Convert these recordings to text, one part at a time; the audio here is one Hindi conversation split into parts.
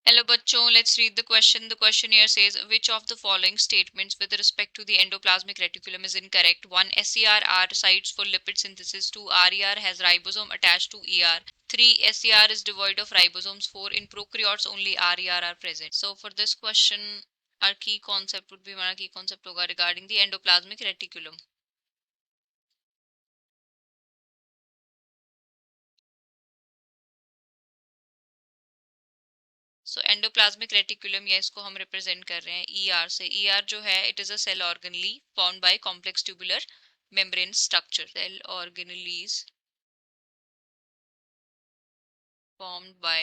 Hello बच्चों, let's read the question. The question here says, which of the following statements with respect to the endoplasmic reticulum is incorrect? 1. SCR are sites for lipid synthesis. 2. RER has ribosome attached to ER. 3. SCR is devoid of ribosomes. 4. In prokaryotes only RER are present. So for this question, our key concept would be, हमारा key concept होगा regarding the endoplasmic reticulum. So endoplasmic reticulum या इसको हम रिप्रेजेंट कर रहे हैं ईआर से. ईआर जो है it is a cell organelle formed by complex tubular membrane structure. Cell organelles formed by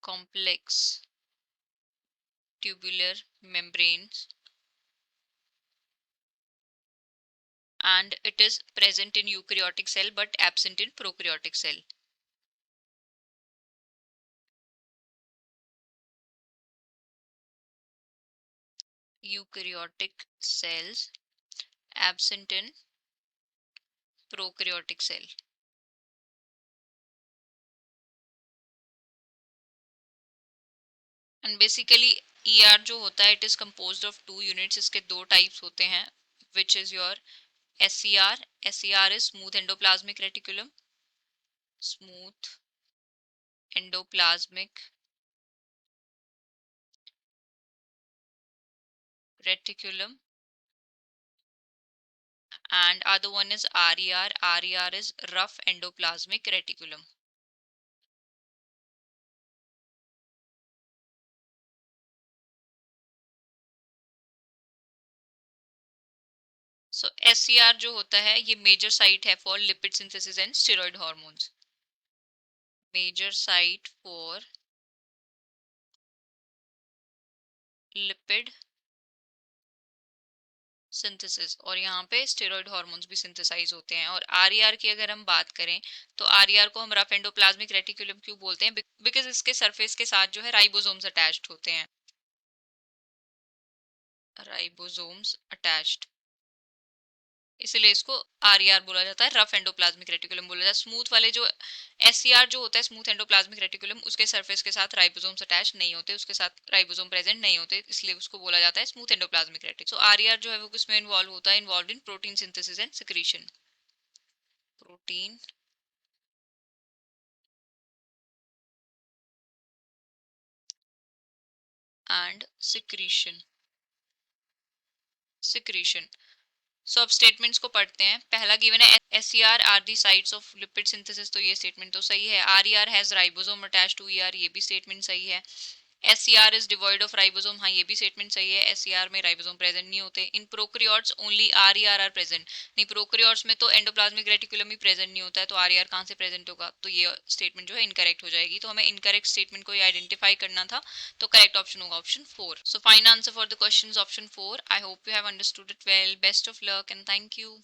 complex tubular membranes and it is present in eukaryotic cell but absent in prokaryotic cell. Eukaryotic cells absent in prokaryotic cell. And basically ER जो होता है it is composed of two units. इसके दो टाइप्स होते हैं which is your SCR. SCR is smooth endoplasmic reticulum. Smooth endoplasmic reticulum. And other one is RER. RER is rough endoplasmic reticulum. So SCR जो होता है ये major site है for lipid synthesis and steroid hormones. Major site for lipid synthesis और यहाँ पे स्टेरॉइड हार्मोन्स भी सिंथेसाइज होते हैं. और आरईआर की अगर हम बात करें तो आरईआर को हम रफ एंडोप्लाज्मिक रेटिकुलम क्यों बोलते हैं? बिकॉज इसके सरफेस के साथ जो है राइबोसोम्स अटैच्ड होते हैं. राइबोसोम्स अटैच्ड, इसलिए इसको आरईआर बोला जाता है. रफ एंडोप्लाज्मिक रेटिकुलम बोला जाता है. स्मूथ वाले जो एससीआर जो होता है स्मूथ एंडोप्लाज्मिक रेटिकुलम उसके सरफेस के साथ राइबोसोम्स अटैच नहीं होते, उसके साथ राइबोसोम प्रेजेंट नहीं होते, इसलिए उसको बोला जाता है smooth endoplasmic reticulum. So RER जो है वो किसमें इन्वॉल्व होता है? Involve in protein synthesis and secretion. Protein and secretion. So अब स्टेटमेंट्स को पढ़ते हैं. पहला गिवन है SCR are the sites of lipid synthesis. तो ये स्टेटमेंट तो सही है. RER has ribosome attached to ER, ये भी स्टेटमेंट सही है. SCR is devoid of ribosome, हाँ ये भी स्टेटमेंट सही है. SCR में राइबोसोम प्रेजेंट नहीं होते. In prokaryotes only RER are present. नहीं, प्रोकैरियोट्स में तो एंडोप्लाज्मिक रेटिकुलम ही प्रेजेंट नहीं होता है, तो RER कहाँ से प्रेजेंट होगा? तो ये स्टेटमेंट जो है इनकरेक्ट हो जाएगी. तो हमें इनकरेक्ट स्टेटमेंट को आइडेंटिफाई करना था. तो करेक्ट ऑप्शन होगा option 4. So fine answer for the question is option 4. I hope you have understood it well. Best of luck and thank you.